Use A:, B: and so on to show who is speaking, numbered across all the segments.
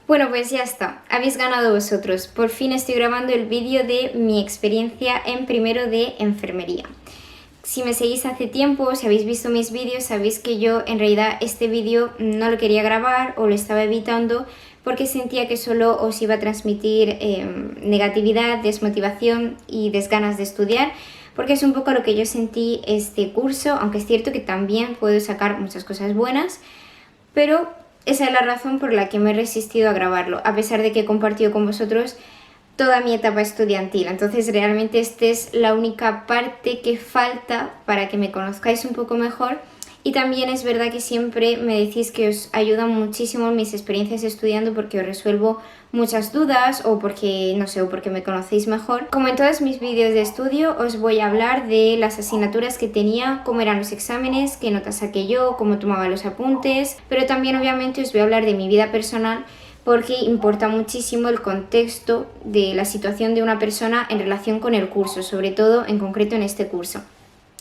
A: Bueno, pues ya está, habéis ganado vosotros. Por fin estoy grabando el vídeo de mi experiencia en primero de enfermería. Si me seguís hace tiempo, si habéis visto mis vídeos, sabéis que yo en realidad este vídeo no lo quería grabar o lo estaba evitando porque sentía que solo os iba a transmitir negatividad, desmotivación y desganas de estudiar, porque es un poco lo que yo sentí este curso, aunque es cierto que también puedo sacar muchas cosas buenas, pero esa es la razón por la que me he resistido a grabarlo, a pesar de que he compartido con vosotros toda mi etapa estudiantil. Entonces realmente esta es la única parte que falta para que me conozcáis un poco mejor. Y también es verdad que siempre me decís que os ayudan muchísimo mis experiencias estudiando porque os resuelvo muchas dudas o porque, no sé, o porque me conocéis mejor. Como en todos mis vídeos de estudio, os voy a hablar de las asignaturas que tenía, cómo eran los exámenes, qué notas saqué yo, cómo tomaba los apuntes, pero también obviamente os voy a hablar de mi vida personal porque importa muchísimo el contexto de la situación de una persona en relación con el curso, sobre todo en concreto en este curso.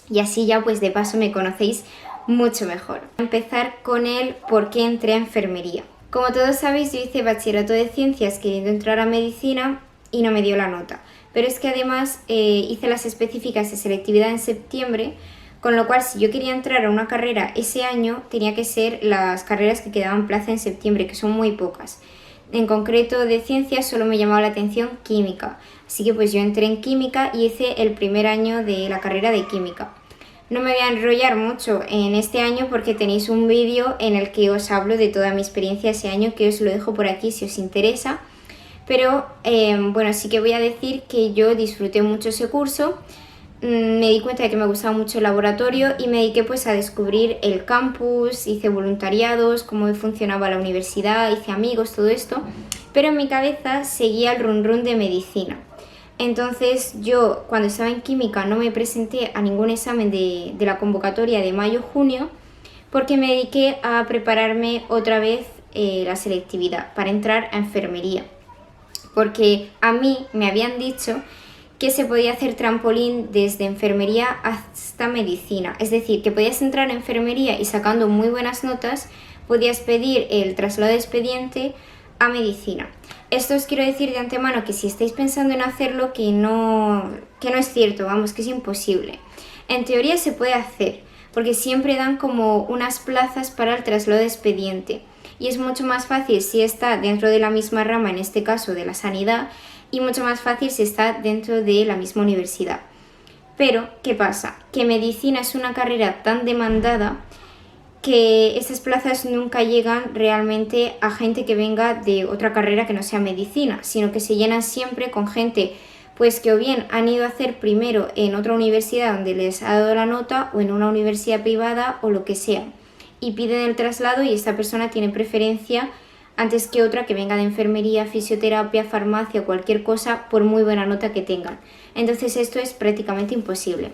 A: Y así ya pues de paso me conocéis mucho mejor. Voy a empezar con el por qué entré a enfermería. Como todos sabéis, yo hice bachillerato de ciencias queriendo entrar a medicina y no me dio la nota. Pero es que además hice las específicas de selectividad en septiembre, con lo cual si yo quería entrar a una carrera ese año tenía que ser las carreras que quedaban plaza en septiembre, que son muy pocas. En concreto de ciencias solo me llamaba la atención química, así que pues yo entré en química y hice el primer año de la carrera de química. No me voy a enrollar mucho en este año porque tenéis un vídeo en el que os hablo de toda mi experiencia ese año, que os lo dejo por aquí si os interesa. Pero bueno, sí que voy a decir que yo disfruté mucho ese curso, me di cuenta de que me gustaba mucho el laboratorio y me dediqué pues a descubrir el campus, hice voluntariados, cómo funcionaba la universidad, hice amigos, todo esto, pero en mi cabeza seguía el run run de medicina. Entonces yo cuando estaba en química no me presenté a ningún examen de la convocatoria de mayo-junio porque me dediqué a prepararme otra vez la selectividad para entrar a enfermería. Porque a mí me habían dicho que se podía hacer trampolín desde enfermería hasta medicina. Es decir, que podías entrar a enfermería y sacando muy buenas notas podías pedir el traslado de expediente a medicina. Esto os quiero decir de antemano que si estáis pensando en hacerlo, que no es cierto, vamos, que es imposible. En teoría se puede hacer, porque siempre dan como unas plazas para el traslado de expediente. Y es mucho más fácil si está dentro de la misma rama, en este caso de la sanidad, y mucho más fácil si está dentro de la misma universidad. Pero, ¿qué pasa? Que medicina es una carrera tan demandada que esas plazas nunca llegan realmente a gente que venga de otra carrera que no sea medicina, sino que se llenan siempre con gente pues que o bien han ido a hacer primero en otra universidad donde les ha dado la nota o en una universidad privada o lo que sea, y piden el traslado y esta persona tiene preferencia antes que otra que venga de enfermería, fisioterapia, farmacia o cualquier cosa por muy buena nota que tengan. Entonces esto es prácticamente imposible.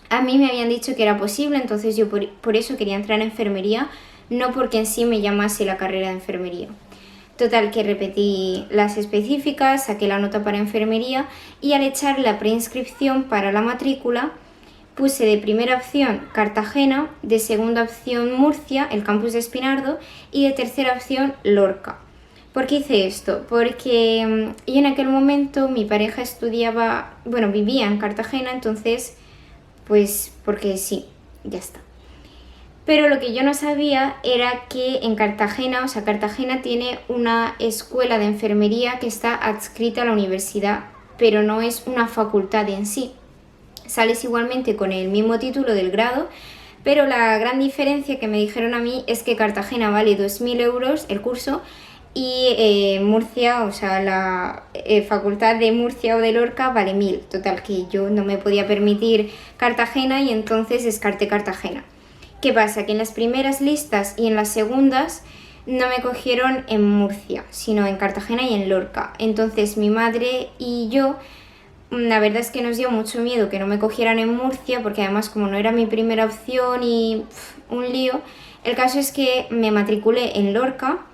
A: A mí me habían dicho que era posible, entonces yo por eso quería entrar en enfermería, no porque en sí me llamase la carrera de enfermería. Total, que repetí las específicas, saqué la nota para enfermería y al echar la preinscripción para la matrícula puse de primera opción Cartagena, de segunda opción Murcia, el campus de Espinardo, y de tercera opción Lorca. ¿Por qué hice esto? Porque yo en aquel momento mi pareja vivía en Cartagena, entonces pues porque sí, ya está. Pero lo que yo no sabía era que en Cartagena, Cartagena tiene una escuela de enfermería que está adscrita a la universidad, pero no es una facultad en sí. Sales igualmente con el mismo título del grado, pero la gran diferencia que me dijeron a mí es que Cartagena vale 2.000 euros el curso y Murcia, la facultad de Murcia o de Lorca vale 1.000. Total, que yo no me podía permitir Cartagena y entonces descarté Cartagena. ¿Qué pasa? Que en las primeras listas y en las segundas no me cogieron en Murcia, sino en Cartagena y en Lorca. Entonces mi madre y yo, la verdad es que nos dio mucho miedo que no me cogieran en Murcia, porque además como no era mi primera opción y un lío, el caso es que me matriculé en Lorca,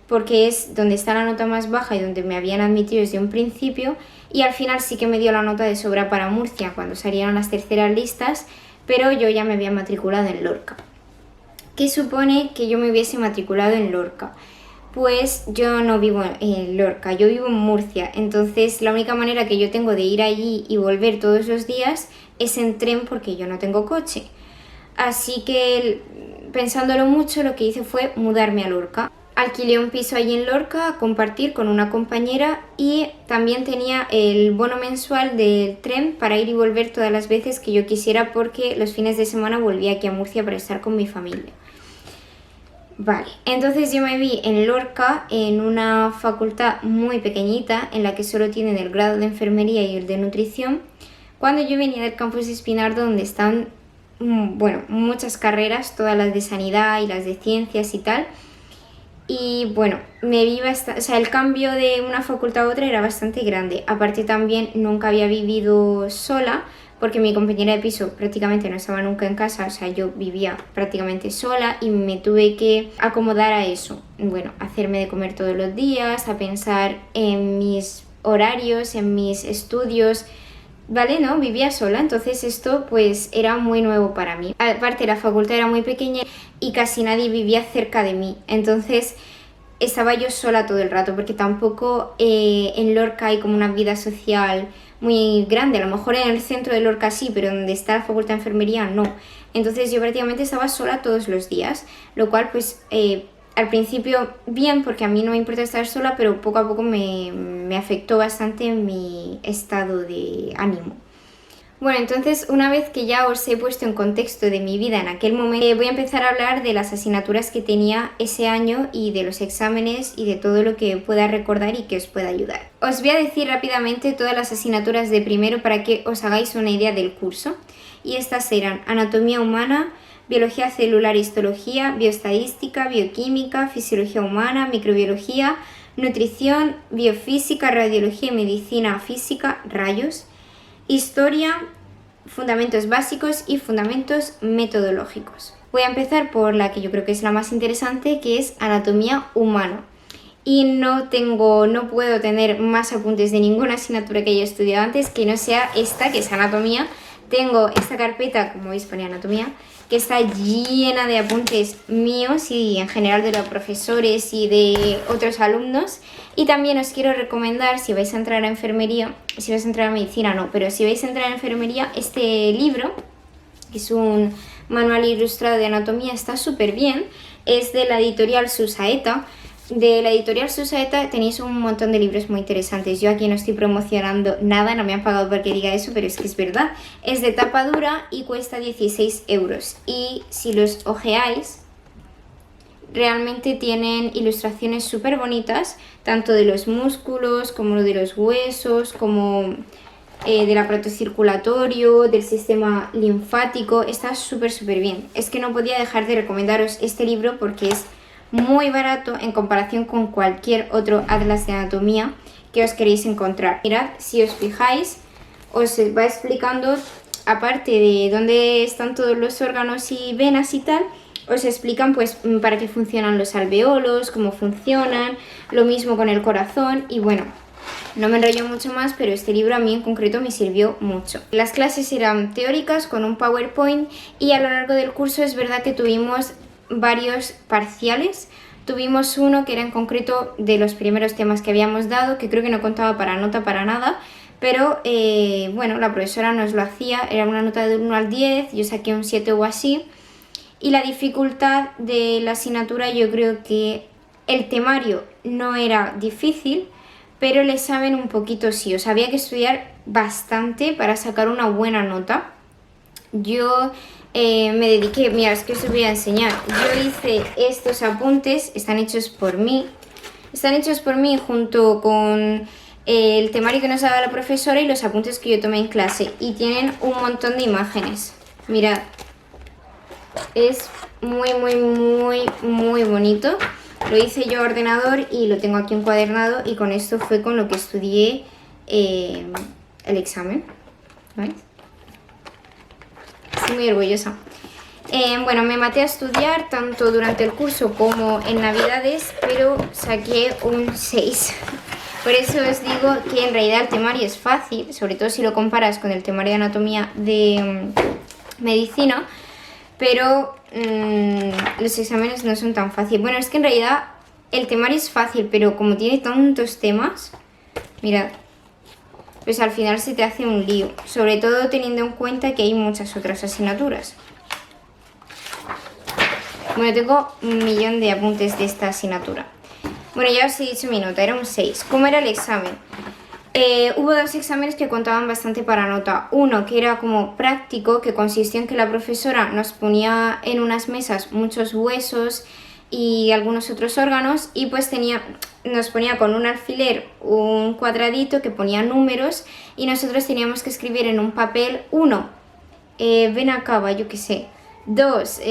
A: porque es donde está la nota más baja y donde me habían admitido desde un principio, y al final sí que me dio la nota de sobra para Murcia cuando salieron las terceras listas, pero yo ya me había matriculado en Lorca. ¿Qué supone que yo me hubiese matriculado en Lorca? pues yo no vivo en Lorca, yo vivo en Murcia. Entonces la única manera que yo tengo de ir allí y volver todos los días es en tren porque yo no tengo coche. Así que pensándolo mucho, lo que hice fue mudarme a Lorca. Alquilé un piso allí en Lorca a compartir con una compañera y también tenía el bono mensual del tren para ir y volver todas las veces que yo quisiera porque los fines de semana volvía aquí a Murcia para estar con mi familia. Vale, entonces yo me vi en Lorca en una facultad muy pequeñita en la que solo tienen el grado de enfermería y el de nutrición, cuando yo venía del campus de Espinardo donde están, bueno, muchas carreras, todas las de sanidad y las de ciencias y tal. Y bueno, o sea, el cambio de una facultad a otra era bastante grande. Aparte también nunca había vivido sola porque mi compañera de piso prácticamente no estaba nunca en casa, o sea, yo vivía prácticamente sola y me tuve que acomodar a eso. Bueno, hacerme de comer todos los días, a pensar en mis horarios, en mis estudios, ¿vale? ¿No? Vivía sola, entonces esto pues era muy nuevo para mí. Aparte la facultad era muy pequeña y casi nadie vivía cerca de mí, entonces estaba yo sola todo el rato porque tampoco en Lorca hay como una vida social muy grande. A lo mejor en el centro de Lorca sí, pero donde está la facultad de enfermería no. Entonces yo prácticamente estaba sola todos los días, lo cual pues al principio bien, porque a mí no me importa estar sola, pero poco a poco me afectó bastante mi estado de ánimo. Bueno, entonces una vez que ya os he puesto en contexto de mi vida en aquel momento, voy a empezar a hablar de las asignaturas que tenía ese año y de los exámenes y de todo lo que pueda recordar y que os pueda ayudar. Os voy a decir rápidamente todas las asignaturas de primero para que os hagáis una idea del curso. Y estas eran anatomía humana, biología celular, histología, bioestadística, bioquímica, fisiología humana, microbiología, nutrición, biofísica, radiología y medicina física, rayos, historia, fundamentos básicos y fundamentos metodológicos. Voy a empezar por la que yo creo que es la más interesante, que es anatomía humana. Y no puedo tener más apuntes de ninguna asignatura que haya estudiado antes que no sea esta, que es anatomía. Tengo esta carpeta, como veis pone anatomía, que está llena de apuntes míos y en general de los profesores y de otros alumnos. Y también os quiero recomendar, si vais a entrar a enfermería, si vais a entrar a medicina no, pero si vais a entrar a enfermería, este libro, que es un manual ilustrado de anatomía, está súper bien. Es de la editorial Susaeta. De la editorial Susaeta tenéis un montón de libros muy interesantes. Yo aquí no estoy promocionando nada, no me han pagado porque diga eso, pero es que es verdad. Es de tapa dura y cuesta 16 euros. Y si los ojeáis, realmente tienen ilustraciones súper bonitas, tanto de los músculos como de los huesos, como del aparato circulatorio, del sistema linfático. Está súper bien. Es que no podía dejar de recomendaros este libro porque es muy barato en comparación con cualquier otro atlas de anatomía que os queréis encontrar. Mirad, si os fijáis, os va explicando, aparte de dónde están todos los órganos y venas y tal, os explican pues para qué funcionan los alveolos, cómo funcionan, lo mismo con el corazón. Y bueno, no me enrollo mucho más, pero este libro a mí en concreto me sirvió mucho. Las clases eran teóricas con un PowerPoint y a lo largo del curso es verdad que tuvimos varios parciales. Tuvimos uno que era en concreto de los primeros temas que habíamos dado, que creo que no contaba para nota para nada, pero bueno, la profesora nos lo hacía, era una nota de 1 al 10, yo saqué un 7 o así. Y la dificultad de la asignatura, yo creo que el temario no era difícil, pero el examen un poquito sí, o sea, había que estudiar bastante para sacar una buena nota. Yo me dediqué, mira, es que os voy a enseñar. Yo hice estos apuntes, están hechos por mí junto con el temario que nos daba la profesora y los apuntes que yo tomé en clase. Y tienen un montón de imágenes. Mirad, es muy bonito. Lo hice yo a ordenador y lo tengo aquí encuadernado y con esto fue con lo que estudié el examen. ¿Veis? Estoy muy orgullosa. Bueno, me maté a estudiar tanto durante el curso como en Navidades, pero saqué un 6. Por eso os digo que en realidad el temario es fácil, sobre todo si lo comparas con el temario de anatomía de medicina, pero los exámenes no son tan fáciles. Bueno, es que en realidad el temario es fácil, pero como tiene tantos temas, mirad, pues al final se te hace un lío, sobre todo teniendo en cuenta que hay muchas otras asignaturas. Bueno, tengo un millón de apuntes de esta asignatura. Bueno, ya os he dicho mi nota, era un 6. ¿Cómo era el examen? Hubo dos exámenes que contaban bastante para nota. Uno que era como práctico, que consistía en que la profesora nos ponía en unas mesas muchos huesos y algunos otros órganos, y pues nos ponía con un alfiler un cuadradito que ponía números y nosotros teníamos que escribir en un papel: 1, vena cava, yo qué sé; 2,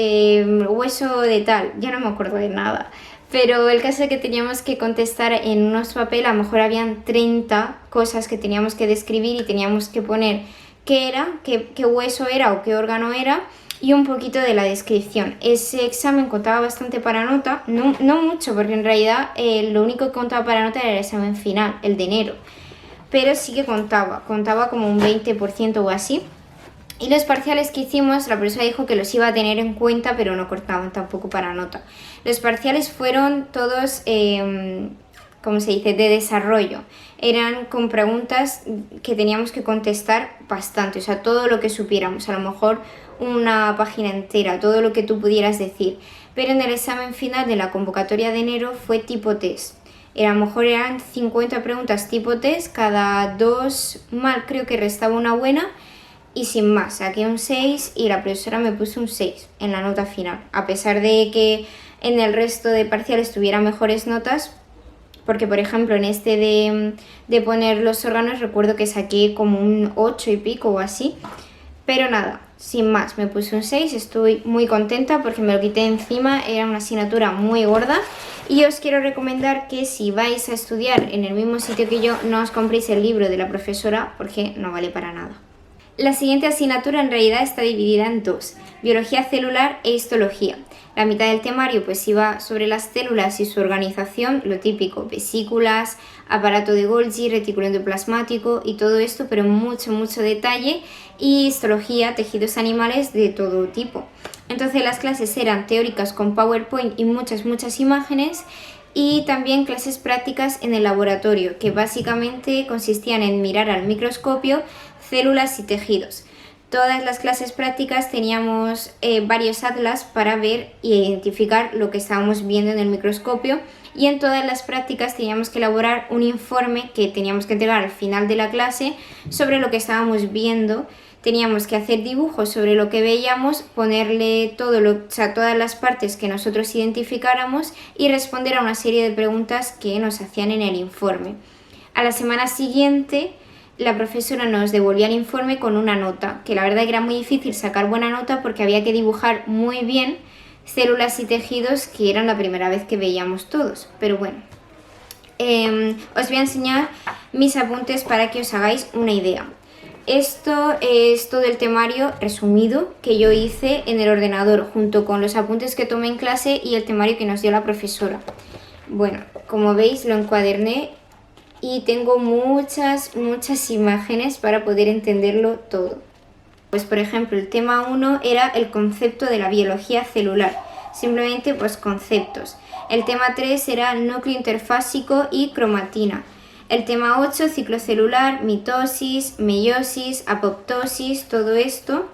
A: hueso de tal, ya no me acuerdo de nada. Pero el caso es que teníamos que contestar en unos papeles, a lo mejor habían 30 cosas que teníamos que describir y teníamos que poner qué era, qué hueso era o qué órgano era, y un poquito de la descripción. Ese examen contaba bastante para nota, no mucho, porque en realidad lo único que contaba para nota era el examen final, el de enero. Pero sí que contaba como un 20% o así. Y los parciales que hicimos, la profesora dijo que los iba a tener en cuenta, pero no cortaban tampoco para nota. Los parciales fueron todos, ¿cómo se dice?, de desarrollo. Eran con preguntas que teníamos que contestar bastante, o sea, todo lo que supiéramos, a lo mejor una página entera, todo lo que tú pudieras decir. Pero en el examen final de la convocatoria de enero fue tipo test. A lo mejor eran 50 preguntas tipo test, cada 2 mal creo que restaba una buena. Y sin más, saqué un 6 y la profesora me puso un 6 en la nota final. A pesar de que en el resto de parciales tuviera mejores notas, porque por ejemplo en este de poner los órganos recuerdo que saqué como un 8 y pico o así. Pero nada, sin más, me puse un 6, estoy muy contenta porque me lo quité encima, era una asignatura muy gorda. Y os quiero recomendar que si vais a estudiar en el mismo sitio que yo, no os compréis el libro de la profesora porque no vale para nada. La siguiente asignatura en realidad está dividida en dos: biología celular e histología. La mitad del temario pues iba sobre las células y su organización, lo típico, vesículas, aparato de Golgi, retículo endoplasmático y todo esto, pero mucho detalle, y histología, tejidos animales de todo tipo. Entonces las clases eran teóricas con PowerPoint y muchas imágenes, y también clases prácticas en el laboratorio, que básicamente consistían en mirar al microscopio células y tejidos. Todas las clases prácticas teníamos varios atlas para ver e identificar lo que estábamos viendo en el microscopio, y en todas las prácticas teníamos que elaborar un informe que teníamos que entregar al final de la clase sobre lo que estábamos viendo. Teníamos que hacer dibujos sobre lo que veíamos, ponerle todas las partes que nosotros identificáramos y responder a una serie de preguntas que nos hacían en el informe. A la semana siguiente la profesora nos devolvía el informe con una nota, que la verdad era muy difícil sacar buena nota porque había que dibujar muy bien células y tejidos, que eran la primera vez que veíamos todos, pero bueno. Os voy a enseñar mis apuntes para que os hagáis una idea. Esto es todo el temario resumido que yo hice en el ordenador, junto con los apuntes que tomé en clase y el temario que nos dio la profesora. Bueno, como veis lo encuaderné y tengo muchas imágenes para poder entenderlo todo. Pues por ejemplo, el tema 1 era el concepto de la biología celular, simplemente pues conceptos. El tema 3 era núcleo interfásico y cromatina. El tema 8, ciclo celular, mitosis, meiosis, apoptosis, todo esto.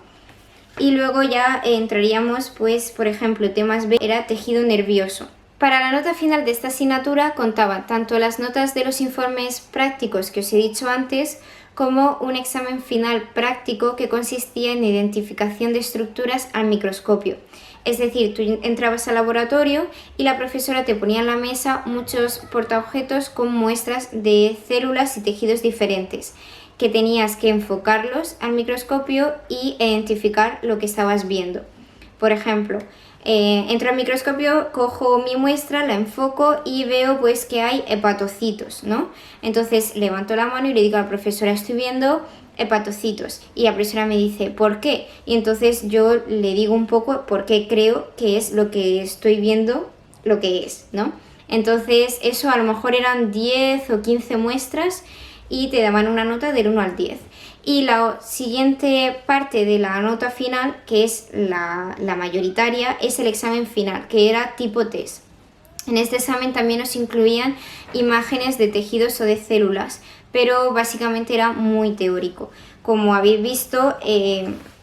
A: Y luego ya entraríamos, pues por ejemplo, temas B era tejido nervioso. Para la nota final de esta asignatura contaba tanto las notas de los informes prácticos que os he dicho antes, como un examen final práctico que consistía en identificación de estructuras al microscopio. Es decir, tú entrabas al laboratorio y la profesora te ponía en la mesa muchos portaobjetos con muestras de células y tejidos diferentes, que tenías que enfocarlos al microscopio y identificar lo que estabas viendo. Por ejemplo, entro al microscopio, cojo mi muestra, la enfoco y veo pues que hay hepatocitos, ¿no? Entonces levanto la mano y le digo a la profesora: estoy viendo hepatocitos. Y la profesora me dice: ¿por qué? Y entonces yo le digo un poco por qué creo que es lo que estoy viendo, lo que es, ¿no? Entonces eso a lo mejor eran 10 o 15 muestras y te daban una nota del 1 al 10. Y la siguiente parte de la nota final, que es la mayoritaria, es el examen final, que era tipo test. En este examen también nos incluían imágenes de tejidos o de células, pero básicamente era muy teórico. Como habéis visto,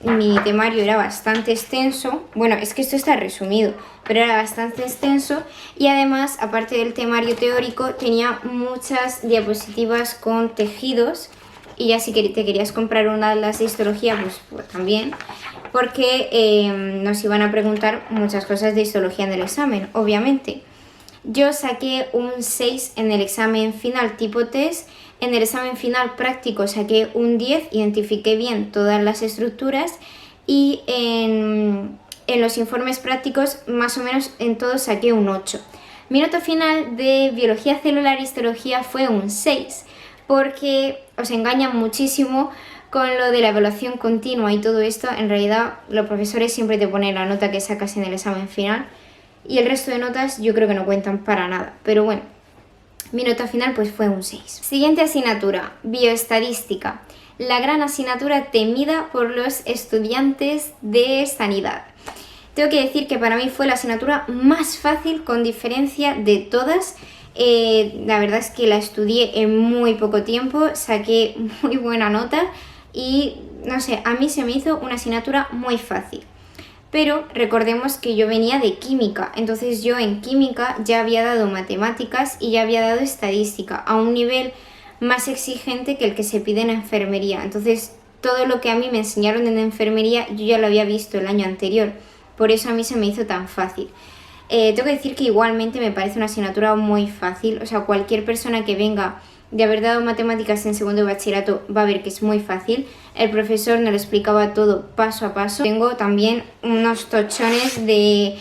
A: mi temario era bastante extenso. Bueno, es que esto está resumido, pero era bastante extenso y además, aparte del temario teórico, tenía muchas diapositivas con tejidos. Y ya si te querías comprar una de las de histología, pues también, porque nos iban a preguntar muchas cosas de histología en el examen, obviamente. Yo saqué un 6 en el examen final tipo test. En el examen final práctico saqué un 10, identifiqué bien todas las estructuras y en los informes prácticos más o menos en todos saqué un 8. Mi nota final de biología celular e histología fue un 6 porque os engañan muchísimo con lo de la evaluación continua y todo esto. En realidad los profesores siempre te ponen la nota que sacas en el examen final y el resto de notas yo creo que no cuentan para nada, pero bueno, mi nota final pues fue un 6. Siguiente asignatura, bioestadística, la gran asignatura temida por los estudiantes de sanidad. Tengo que decir que para mí fue la asignatura más fácil con diferencia de todas. La verdad es que la estudié en muy poco tiempo, saqué muy buena nota y no sé, a mí se me hizo una asignatura muy fácil. Pero recordemos que yo venía de química, entonces yo en química ya había dado matemáticas y ya había dado estadística a un nivel más exigente que el que se pide en enfermería. Entonces todo lo que a mí me enseñaron en enfermería yo ya lo había visto el año anterior, por eso a mí se me hizo tan fácil. Tengo que decir que igualmente me parece una asignatura muy fácil, o sea, cualquier persona que venga de haber dado matemáticas en segundo de bachillerato va a ver que es muy fácil. El profesor nos lo explicaba todo paso a paso. Tengo también unos tochones de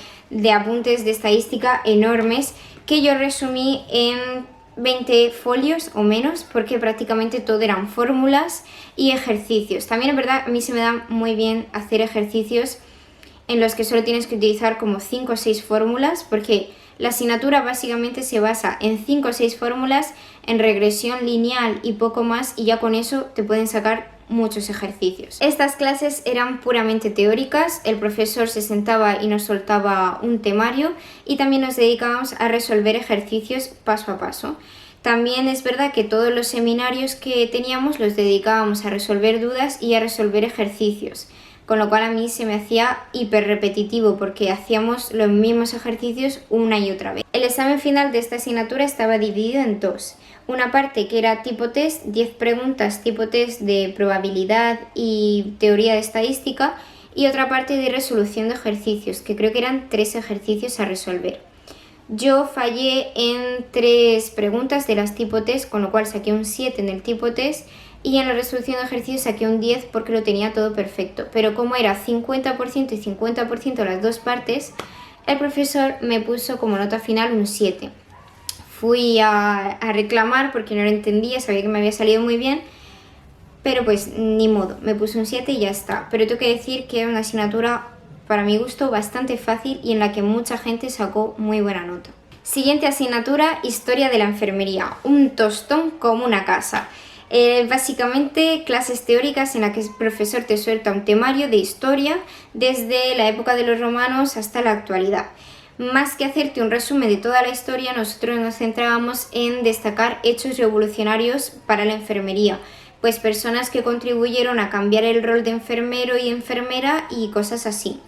A: apuntes de estadística enormes que yo resumí en 20 folios o menos, porque prácticamente todo eran fórmulas y ejercicios. También es verdad, a mí se me da muy bien hacer ejercicios en los que solo tienes que utilizar como 5 o 6 fórmulas, porque la asignatura básicamente se basa en 5 o 6 fórmulas, en regresión lineal y poco más, y ya con eso te pueden sacar muchos ejercicios. Estas clases eran puramente teóricas, el profesor se sentaba y nos soltaba un temario y también nos dedicábamos a resolver ejercicios paso a paso. También es verdad que todos los seminarios que teníamos los dedicábamos a resolver dudas y a resolver ejercicios, con lo cual a mí se me hacía hiper repetitivo porque hacíamos los mismos ejercicios una y otra vez. El examen final de esta asignatura estaba dividido en dos. Una parte que era tipo test, 10 preguntas tipo test de probabilidad y teoría de estadística, y otra parte de resolución de ejercicios, que creo que eran 3 ejercicios a resolver. Yo fallé en 3 preguntas de las tipo test, con lo cual saqué un 7 en el tipo test, y en la resolución de ejercicios saqué un 10 porque lo tenía todo perfecto. Pero como era 50% y 50% las dos partes, el profesor me puso como nota final un 7. Fui a reclamar porque no lo entendía, sabía que me había salido muy bien, pero pues ni modo, me puse un 7 y ya está. Pero tengo que decir que era una asignatura, para mi gusto, bastante fácil y en la que mucha gente sacó muy buena nota. Siguiente asignatura, historia de la enfermería, un tostón como una casa. Básicamente clases teóricas en las que el profesor te suelta un temario de historia desde la época de los romanos hasta la actualidad. Más que hacerte un resumen de toda la historia, nosotros nos centrábamos en destacar hechos revolucionarios para la enfermería, pues personas que contribuyeron a cambiar el rol de enfermero y enfermera y cosas así.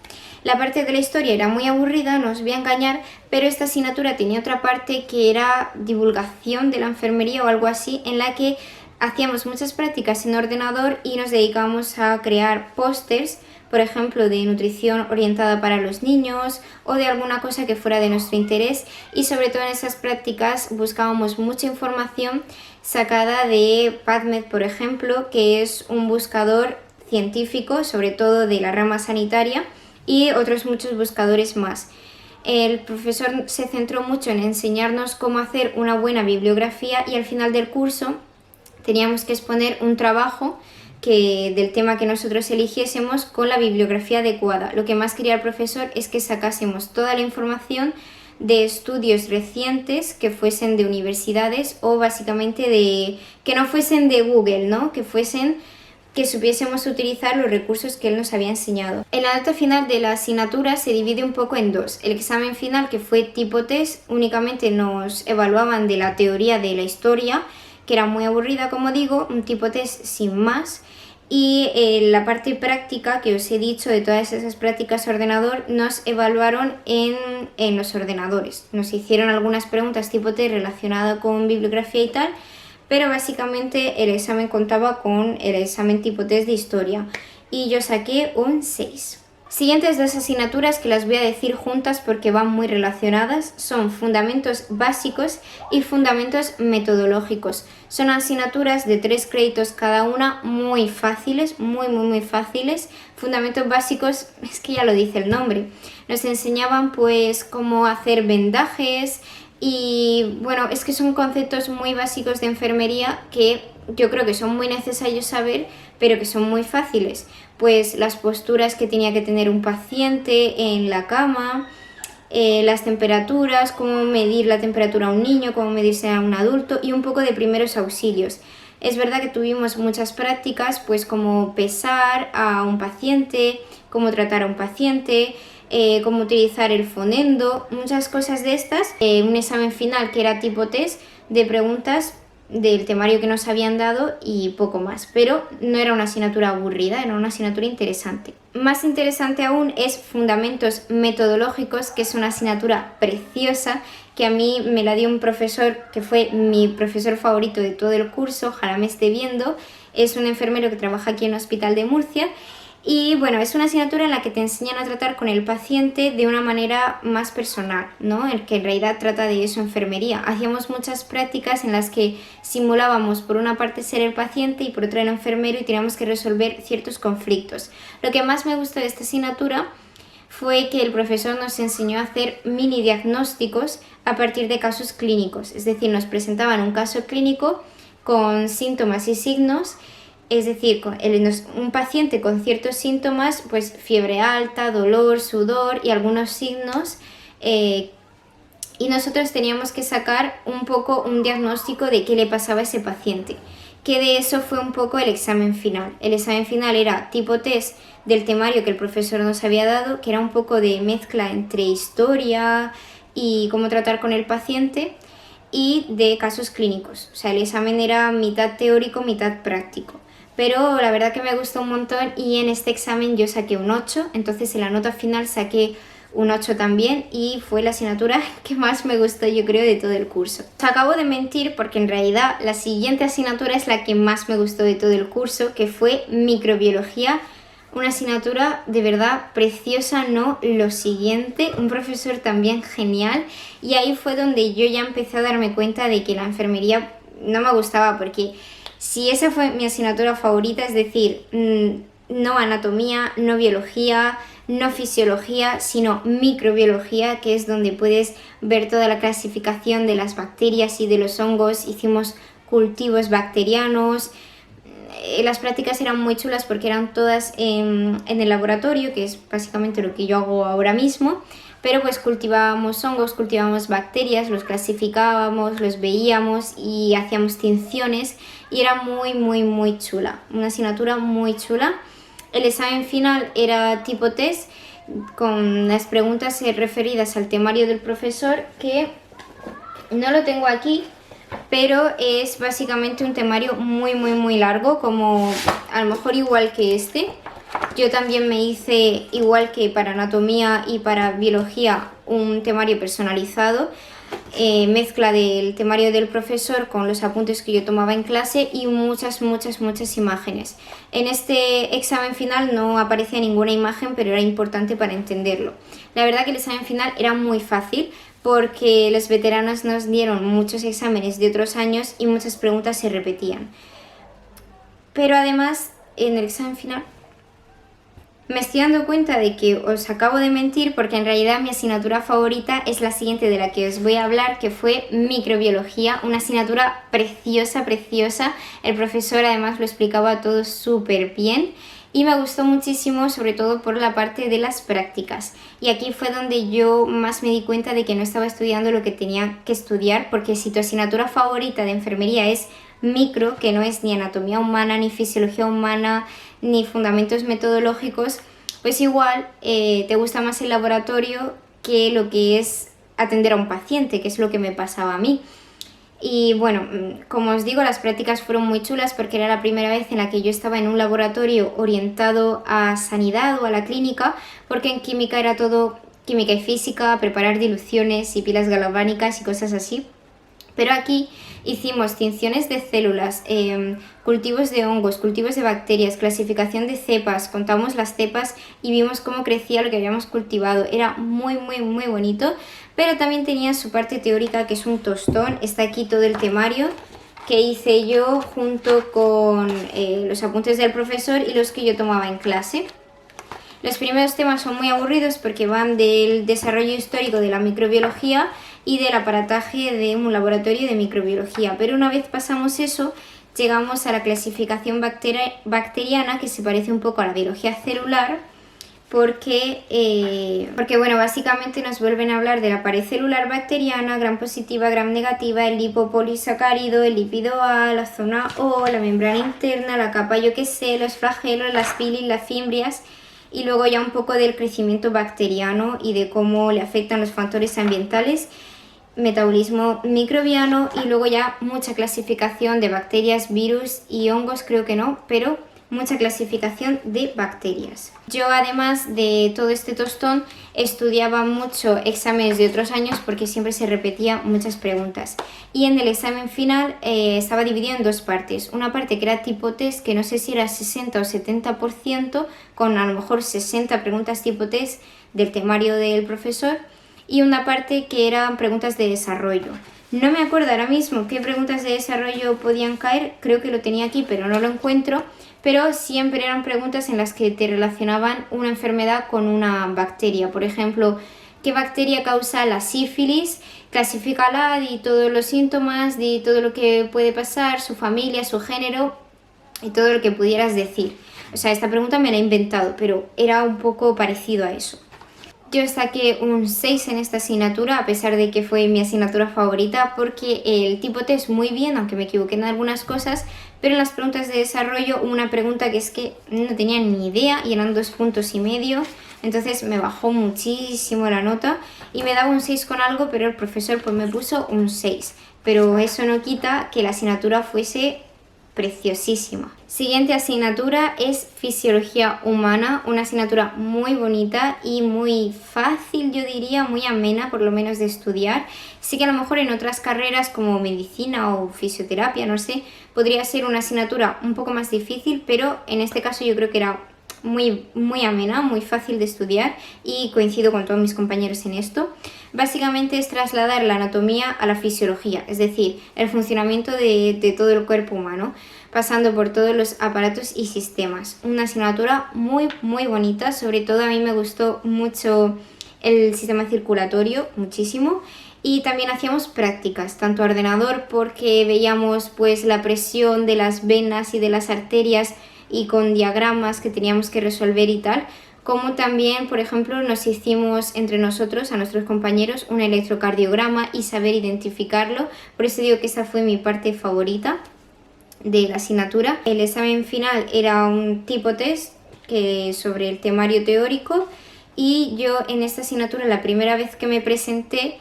A: La parte de la historia era muy aburrida, no os voy a engañar, pero esta asignatura tenía otra parte que era divulgación de la enfermería o algo así, en la que hacíamos muchas prácticas en ordenador y nos dedicábamos a crear pósters, por ejemplo, de nutrición orientada para los niños o de alguna cosa que fuera de nuestro interés, y sobre todo en esas prácticas buscábamos mucha información sacada de PubMed, por ejemplo, que es un buscador científico, sobre todo de la rama sanitaria, y otros muchos buscadores más. El profesor se centró mucho en enseñarnos cómo hacer una buena bibliografía y al final del curso teníamos que exponer un trabajo del tema que nosotros eligiésemos con la bibliografía adecuada. Lo que más quería el profesor es que sacásemos toda la información de estudios recientes que fuesen de universidades o básicamente que no fuesen de Google, ¿no? Que fuesen que supiésemos utilizar los recursos que él nos había enseñado. En la nota final de la asignatura se divide un poco en dos. El examen final, que fue tipo test, únicamente nos evaluaban de la teoría de la historia, que era muy aburrida, como digo, un tipo test sin más. Y la parte práctica que os he dicho de todas esas prácticas a ordenador nos evaluaron en los ordenadores. Nos hicieron algunas preguntas tipo test relacionadas con bibliografía y tal, pero básicamente el examen contaba con el examen tipo test de historia y yo saqué un 6. Siguientes dos asignaturas que las voy a decir juntas porque van muy relacionadas son fundamentos básicos y fundamentos metodológicos. Son asignaturas de 3 créditos cada una, muy fáciles, muy fáciles. Fundamentos básicos, es que ya lo dice el nombre. Nos enseñaban pues cómo hacer vendajes y bueno, es que son conceptos muy básicos de enfermería que yo creo que son muy necesarios saber, pero que son muy fáciles. Pues las posturas que tenía que tener un paciente en la cama, las temperaturas, cómo medir la temperatura a un niño, cómo medirse a un adulto y un poco de primeros auxilios. Es verdad que tuvimos muchas prácticas, pues como pesar a un paciente, cómo tratar a un paciente, cómo utilizar el fonendo, muchas cosas de estas. Un examen final que era tipo test de preguntas del temario que nos habían dado y poco más, pero no era una asignatura aburrida, era una asignatura interesante. Más interesante aún es fundamentos metodológicos, que es una asignatura preciosa que a mí me la dio un profesor que fue mi profesor favorito de todo el curso, ojalá me esté viendo. Es un enfermero que trabaja aquí en el Hospital de Murcia. Y bueno, es una asignatura en la que te enseñan a tratar con el paciente de una manera más personal, ¿no? El que en realidad trata de eso, enfermería. Hacíamos muchas prácticas en las que simulábamos por una parte ser el paciente y por otra el enfermero y teníamos que resolver ciertos conflictos. Lo que más me gustó de esta asignatura fue que el profesor nos enseñó a hacer mini diagnósticos a partir de casos clínicos. Es decir, nos presentaban un caso clínico con síntomas y signos. Es decir, un paciente con ciertos síntomas, pues fiebre alta, dolor, sudor y algunos signos, y nosotros teníamos que sacar un poco un diagnóstico de qué le pasaba a ese paciente. Que de eso fue un poco el examen final. El examen final era tipo test del temario que el profesor nos había dado, que era un poco de mezcla entre historia y cómo tratar con el paciente, y de casos clínicos. O sea, el examen era mitad teórico, mitad práctico. Pero la verdad que me gustó un montón y en este examen yo saqué un 8, entonces en la nota final saqué un 8 también y fue la asignatura que más me gustó, yo creo, de todo el curso. Os acabo de mentir porque en realidad la siguiente asignatura es la que más me gustó de todo el curso, que fue microbiología. Una asignatura de verdad preciosa, no lo siguiente, un profesor también genial, y ahí fue donde yo ya empecé a darme cuenta de que la enfermería no me gustaba, porque si esa fue mi asignatura favorita, es decir, no anatomía, no biología, no fisiología, sino microbiología, que es donde puedes ver toda la clasificación de las bacterias y de los hongos. Hicimos cultivos bacterianos. Las prácticas eran muy chulas porque eran todas en el laboratorio, que es básicamente lo que yo hago ahora mismo, pero pues cultivábamos hongos, cultivábamos bacterias, los clasificábamos, los veíamos y hacíamos tinciones y era muy chula, una asignatura muy chula. El examen final era tipo test con las preguntas referidas al temario del profesor, que no lo tengo aquí, pero es básicamente un temario muy largo, como a lo mejor igual que este. Yo también me hice, igual que para anatomía y para biología, un temario personalizado, mezcla del temario del profesor con los apuntes que yo tomaba en clase y muchas imágenes. En este examen final no aparecía ninguna imagen, pero era importante para entenderlo. La verdad que el examen final era muy fácil porque los veteranos nos dieron muchos exámenes de otros años y muchas preguntas se repetían. Pero además, en el examen final me estoy dando cuenta de que os acabo de mentir, porque en realidad mi asignatura favorita es la siguiente de la que os voy a hablar, que fue microbiología, una asignatura preciosa. El profesor además lo explicaba todo súper bien y me gustó muchísimo, sobre todo por la parte de las prácticas. Y aquí fue donde yo más me di cuenta de que no estaba estudiando lo que tenía que estudiar, porque si tu asignatura favorita de enfermería es micro, que no es ni anatomía humana, ni fisiología humana, ni fundamentos metodológicos, pues igual te gusta más el laboratorio que lo que es atender a un paciente, que es lo que me pasaba a mí. Y bueno, como os digo, las prácticas fueron muy chulas porque era la primera vez en la que yo estaba en un laboratorio orientado a sanidad o a la clínica, porque en química era todo química y física, preparar diluciones y pilas galvánicas y cosas así. Pero aquí hicimos tinciones de células, cultivos de hongos, cultivos de bacterias, clasificación de cepas, contamos las cepas y vimos cómo crecía lo que habíamos cultivado. Era muy bonito, pero también tenía su parte teórica, que es un tostón. Está aquí todo el temario que hice yo junto con los apuntes del profesor y los que yo tomaba en clase. Los primeros temas son muy aburridos porque van del desarrollo histórico de la microbiología y del aparataje de un laboratorio de microbiología, pero una vez pasamos eso, llegamos a la clasificación bacteriana, que se parece un poco a la biología celular, porque bueno, básicamente nos vuelven a hablar de la pared celular bacteriana, gram positiva, gram negativa, el lipopolisacárido, el lípido A, la zona O, la membrana interna, la capa yo que sé, los flagelos, las pilis, las fimbrias, y luego ya un poco del crecimiento bacteriano y de cómo le afectan los factores ambientales, metabolismo microbiano, y luego ya mucha clasificación de bacterias, virus y hongos, creo que no, pero mucha clasificación de bacterias. Yo, además de todo este tostón, estudiaba mucho exámenes de otros años porque siempre se repetían muchas preguntas, y en el examen final estaba dividido en dos partes. Una parte que era tipo test, que no sé si era 60 o 70%, con a lo mejor 60 preguntas tipo test del temario del profesor, y una parte que eran preguntas de desarrollo. No me acuerdo ahora mismo qué preguntas de desarrollo podían caer, creo que lo tenía aquí pero no lo encuentro, pero siempre eran preguntas en las que te relacionaban una enfermedad con una bacteria. Por ejemplo, ¿qué bacteria causa la sífilis? Clasifícala, di todos los síntomas, di todo lo que puede pasar, su familia, su género y todo lo que pudieras decir. O sea, esta pregunta me la he inventado, pero era un poco parecido a eso. Yo saqué un 6 en esta asignatura, a pesar de que fue mi asignatura favorita, porque el tipo test muy bien, aunque me equivoqué en algunas cosas, pero en las preguntas de desarrollo hubo una pregunta que es que no tenía ni idea y eran 2,5 puntos, entonces me bajó muchísimo la nota y me daba un 6 con algo, pero el profesor pues me puso un 6. Pero eso no quita que la asignatura fuese preciosísima. Siguiente asignatura es Fisiología Humana, una asignatura muy bonita y muy fácil, yo diría, muy amena por lo menos de estudiar. Sí que a lo mejor en otras carreras como medicina o fisioterapia, no sé, podría ser una asignatura un poco más difícil, pero en este caso yo creo que era muy amena, muy fácil de estudiar, y coincido con todos mis compañeros en esto. Básicamente es trasladar la anatomía a la fisiología, es decir, el funcionamiento de todo el cuerpo humano, pasando por todos los aparatos y sistemas. Una asignatura muy bonita, sobre todo a mí me gustó mucho el sistema circulatorio, muchísimo. Y también hacíamos prácticas, tanto a ordenador, porque veíamos pues la presión de las venas y de las arterias y con diagramas que teníamos que resolver y tal, como también, por ejemplo, nos hicimos entre nosotros, a nuestros compañeros, un electrocardiograma y saber identificarlo. Por eso digo que esa fue mi parte favorita de la asignatura. El examen final era un tipo test sobre el temario teórico, y yo en esta asignatura, la primera vez que me presenté,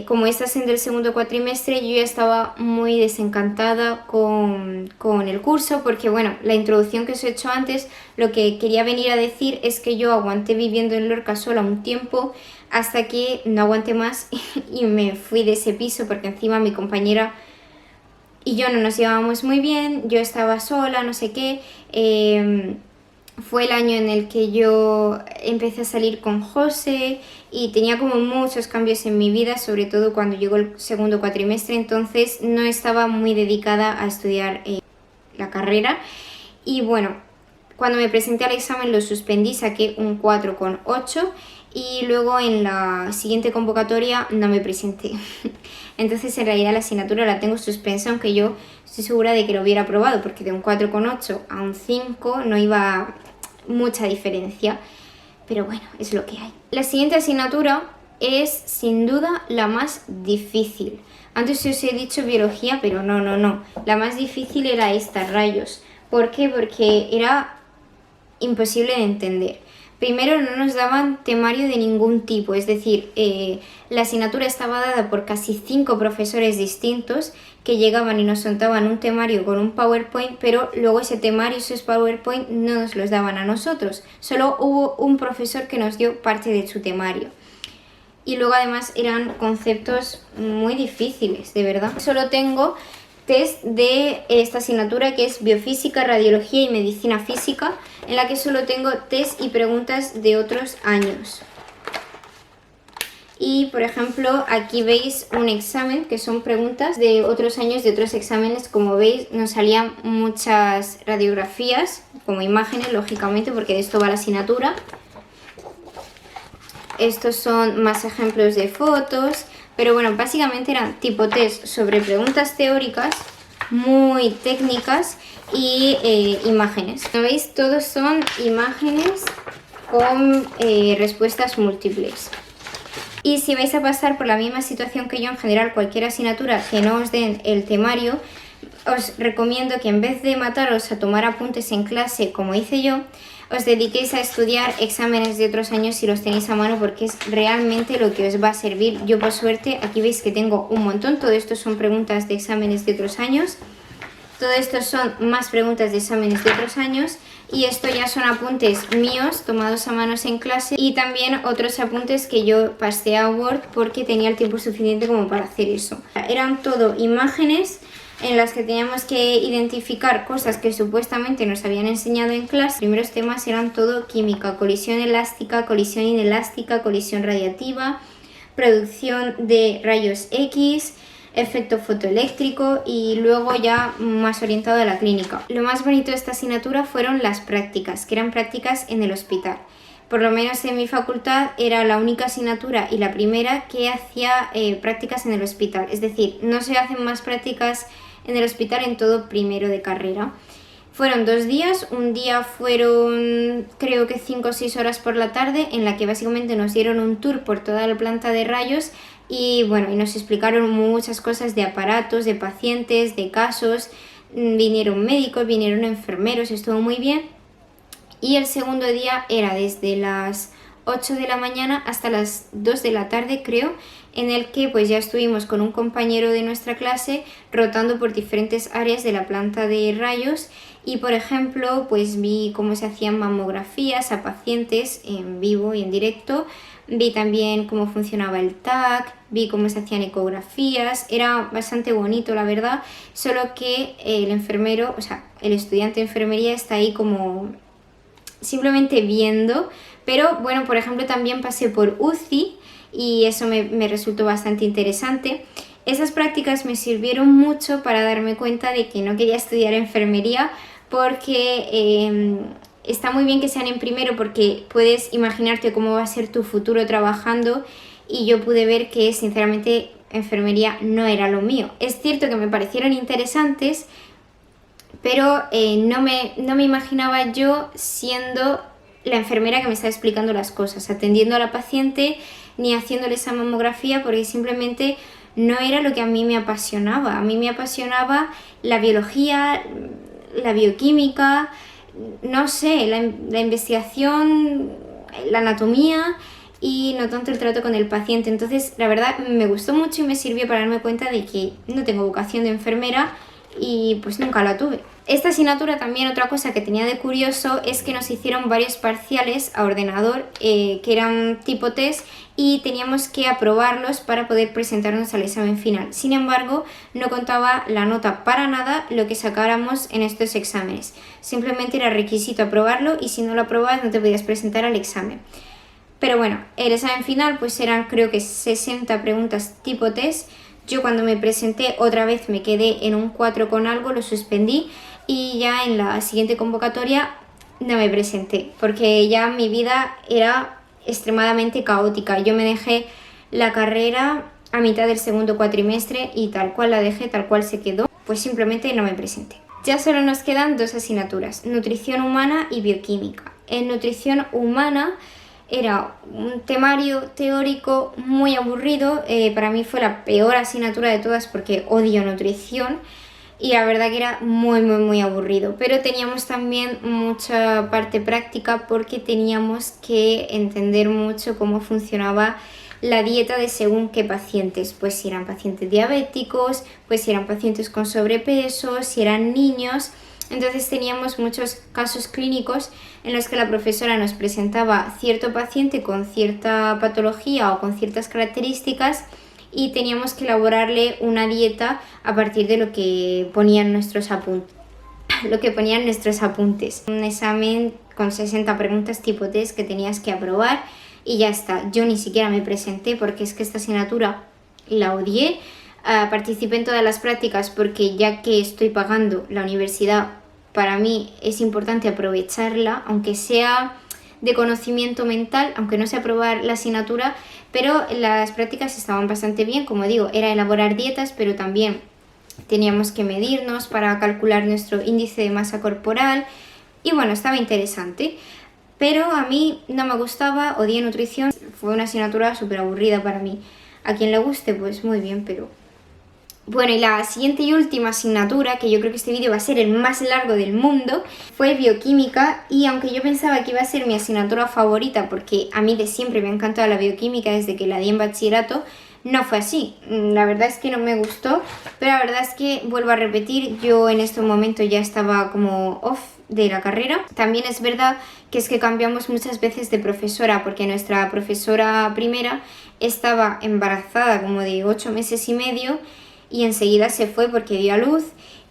A: como estás en el segundo cuatrimestre, yo ya estaba muy desencantada con el curso, porque bueno, la introducción que os he hecho antes, lo que quería venir a decir es que yo aguanté viviendo en Lorca sola un tiempo, hasta que no aguanté más y me fui de ese piso, porque encima mi compañera y yo no nos llevábamos muy bien, yo estaba sola, no sé qué. Fue el año en el que yo empecé a salir con José y tenía como muchos cambios en mi vida, sobre todo cuando llegó el segundo cuatrimestre, entonces no estaba muy dedicada a estudiar la carrera. Y bueno, cuando me presenté al examen lo suspendí, saqué un 4,8, y luego en la siguiente convocatoria no me presenté. Entonces en realidad la asignatura la tengo suspensa, aunque yo estoy segura de que lo hubiera aprobado, porque de un 4,8 a un 5 no iba mucha diferencia, pero bueno, es lo que hay. La siguiente asignatura es sin duda la más difícil, Antes os he dicho biología, pero no. La más difícil era esta, rayos. ¿Por qué? Porque era imposible de entender. Primero, no nos daban temario de ningún tipo, es decir, la asignatura estaba dada por casi 5 profesores distintos que llegaban y nos soltaban un temario con un PowerPoint, pero luego ese temario y esos PowerPoint no nos los daban a nosotros. Solo hubo un profesor que nos dio parte de su temario. Y luego además eran conceptos muy difíciles, de verdad. Solo tengo test de esta asignatura que es biofísica, radiología y medicina física, en la que solo tengo test y preguntas de otros años. Y por ejemplo aquí veis un examen que son preguntas de otros años, de otros exámenes. Como veis nos salían muchas radiografías como imágenes, lógicamente, porque de esto va la asignatura. Estos son más ejemplos de fotos, pero bueno, básicamente eran tipo test sobre preguntas teóricas muy técnicas y imágenes. Como veis, todos son imágenes con respuestas múltiples. Y si vais a pasar por la misma situación que yo, en general cualquier asignatura que no os den el temario, os recomiendo que en vez de mataros a tomar apuntes en clase como hice yo, os dediquéis a estudiar exámenes de otros años si los tenéis a mano, porque es realmente lo que os va a servir. Yo por suerte, aquí veis que tengo un montón, todo esto son preguntas de exámenes de otros años, todo esto son más preguntas de exámenes de otros años, y esto ya son apuntes míos tomados a manos en clase y también otros apuntes que yo pasé a Word porque tenía el tiempo suficiente como para hacer eso. Eran todo imágenes en las que teníamos que identificar cosas que supuestamente nos habían enseñado en clase. Los primeros temas eran todo química, colisión elástica, colisión inelástica, colisión radiativa, producción de rayos X, efecto fotoeléctrico, y luego ya más orientado a la clínica. Lo más bonito de esta asignatura fueron las prácticas, que eran prácticas en el hospital. Por lo menos en mi facultad era la única asignatura y la primera que hacía prácticas en el hospital. Es decir, no se hacen más prácticas en el hospital en todo primero de carrera. Fueron 2 días, un día fueron creo que 5 o 6 horas por la tarde, en la que básicamente nos dieron un tour por toda la planta de rayos y bueno, y nos explicaron muchas cosas de aparatos, de pacientes, de casos. Vinieron médicos, vinieron enfermeros, estuvo muy bien. Y el segundo día era desde las 8 de la mañana hasta las 2 de la tarde, creo, en el que pues ya estuvimos con un compañero de nuestra clase rotando por diferentes áreas de la planta de rayos. Y por ejemplo pues vi cómo se hacían mamografías a pacientes en vivo y en directo, vi también cómo funcionaba el TAC, vi cómo se hacían ecografías. Era bastante bonito, la verdad, solo que el enfermero, o sea, el estudiante de enfermería está ahí como simplemente viendo. Pero bueno, por ejemplo también pasé por UCI y eso me resultó bastante interesante. Esas prácticas me sirvieron mucho para darme cuenta de que no quería estudiar enfermería, porque está muy bien que sean en primero porque puedes imaginarte cómo va a ser tu futuro trabajando, y yo pude ver que sinceramente enfermería no era lo mío. Es cierto que me parecieron interesantes, pero no me imaginaba yo siendo la enfermera que me está explicando las cosas, atendiendo a la paciente ni haciéndole esa mamografía, porque simplemente no era lo que a mí me apasionaba. A mí me apasionaba la biología, la bioquímica, no sé, la investigación, la anatomía, y no tanto el trato con el paciente. Entonces la verdad me gustó mucho y me sirvió para darme cuenta de que no tengo vocación de enfermera y pues nunca la tuve. Esta asignatura también, otra cosa que tenía de curioso es que nos hicieron varios parciales a ordenador que eran tipo test y teníamos que aprobarlos para poder presentarnos al examen final. Sin embargo, no contaba la nota para nada lo que sacáramos en estos exámenes. Simplemente era requisito aprobarlo y si no lo aprobabas no te podías presentar al examen. Pero bueno, el examen final pues eran creo que 60 preguntas tipo test. Yo cuando me presenté otra vez me quedé en un 4 con algo, lo suspendí y ya en la siguiente convocatoria no me presenté porque ya mi vida era extremadamente caótica. Yo me dejé la carrera a mitad del segundo cuatrimestre y tal cual la dejé, tal cual se quedó, pues simplemente no me presenté. Ya solo nos quedan 2 asignaturas, nutrición humana y bioquímica. En nutrición humana era un temario teórico muy aburrido, para mí fue la peor asignatura de todas porque odio nutrición y la verdad que era muy aburrido, pero teníamos también mucha parte práctica porque teníamos que entender mucho cómo funcionaba la dieta de según qué pacientes, pues si eran pacientes diabéticos, pues si eran pacientes con sobrepeso, si eran niños. Entonces teníamos muchos casos clínicos en los que la profesora nos presentaba cierto paciente con cierta patología o con ciertas características y teníamos que elaborarle una dieta a partir de lo que ponían nuestros apuntes. Un examen con 60 preguntas tipo test que tenías que aprobar y ya está. Yo ni siquiera me presenté porque es que esta asignatura la odié. Participé en todas las prácticas porque ya que estoy pagando la universidad, para mí es importante aprovecharla, aunque sea de conocimiento mental, aunque no sea aprobar la asignatura, pero las prácticas estaban bastante bien, como digo, era elaborar dietas, pero también teníamos que medirnos para calcular nuestro índice de masa corporal y bueno, estaba interesante. Pero a mí no me gustaba, odié nutrición, fue una asignatura súper aburrida para mí. A quien le guste, pues muy bien, pero... Bueno, y la siguiente y última asignatura, que yo creo que este vídeo va a ser el más largo del mundo, fue bioquímica, y aunque yo pensaba que iba a ser mi asignatura favorita, porque a mí de siempre me ha encantado la bioquímica desde que la di en bachillerato, no fue así. La verdad es que no me gustó, pero la verdad es que, vuelvo a repetir, yo en este momento ya estaba como off de la carrera. También es verdad que es que cambiamos muchas veces de profesora, porque nuestra profesora primera estaba embarazada como de 8 meses y medio, y enseguida se fue porque dio a luz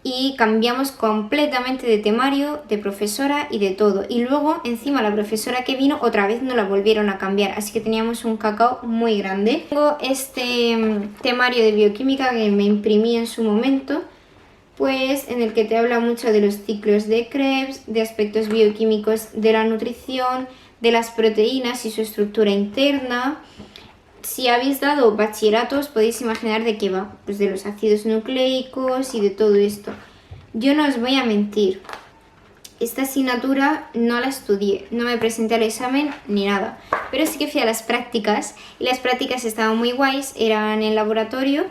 A: y cambiamos completamente de temario, de profesora y de todo. Y luego encima la profesora que vino otra vez no la volvieron a cambiar, así que teníamos un cacao muy grande. Tengo este temario de bioquímica que me imprimí en su momento, pues en el que te habla mucho de los ciclos de Krebs, de aspectos bioquímicos de la nutrición, de las proteínas y su estructura interna. Si habéis dado bachilleratos podéis imaginar de qué va, pues de los ácidos nucleicos y de todo esto. Yo no os voy a mentir, esta asignatura no la estudié, no me presenté al examen ni nada, pero sí que fui a las prácticas y las prácticas estaban muy guays, eran en laboratorio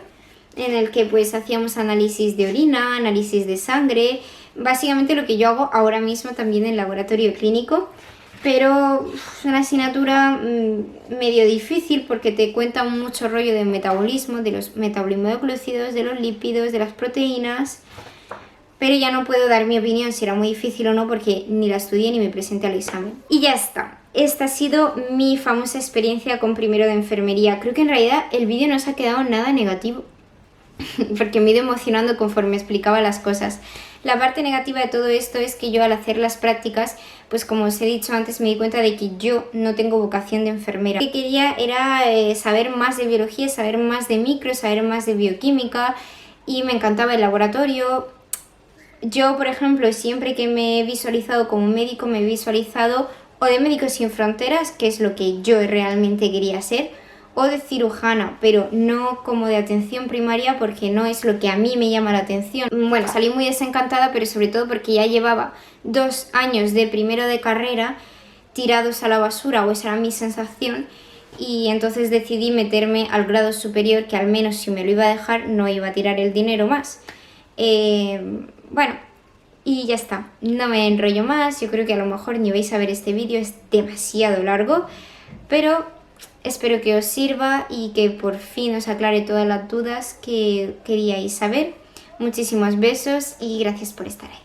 A: en el que pues hacíamos análisis de orina, análisis de sangre, básicamente lo que yo hago ahora mismo también en laboratorio clínico. Pero es una asignatura medio difícil porque te cuenta mucho rollo de metabolismo, de los metabolismoglucídeos, de los lípidos, de las proteínas. Pero ya no puedo dar mi opinión si era muy difícil o no porque ni la estudié ni me presenté al examen. Y ya está. Esta ha sido mi famosa experiencia con primero de enfermería. Creo que en realidad el vídeo no se ha quedado nada negativo porque me he ido emocionando conforme explicaba las cosas. La parte negativa de todo esto es que yo al hacer las prácticas, pues como os he dicho antes, me di cuenta de que yo no tengo vocación de enfermera. Lo que quería era saber más de biología, saber más de micro, saber más de bioquímica y me encantaba el laboratorio. Yo, por ejemplo, siempre que me he visualizado como médico, me he visualizado o de Médicos Sin Fronteras, que es lo que yo realmente quería ser, o de cirujana, pero no como de atención primaria porque no es lo que a mí me llama la atención. Bueno, salí muy desencantada, pero sobre todo porque ya llevaba 2 años de primero de carrera tirados a la basura, o esa era mi sensación, y entonces decidí meterme al grado superior, que al menos si me lo iba a dejar no iba a tirar el dinero más. Bueno, y ya está, no me enrollo más, yo creo que a lo mejor ni vais a ver este vídeo, es demasiado largo, pero espero que os sirva y que por fin os aclare todas las dudas que queríais saber. Muchísimos besos y gracias por estar ahí.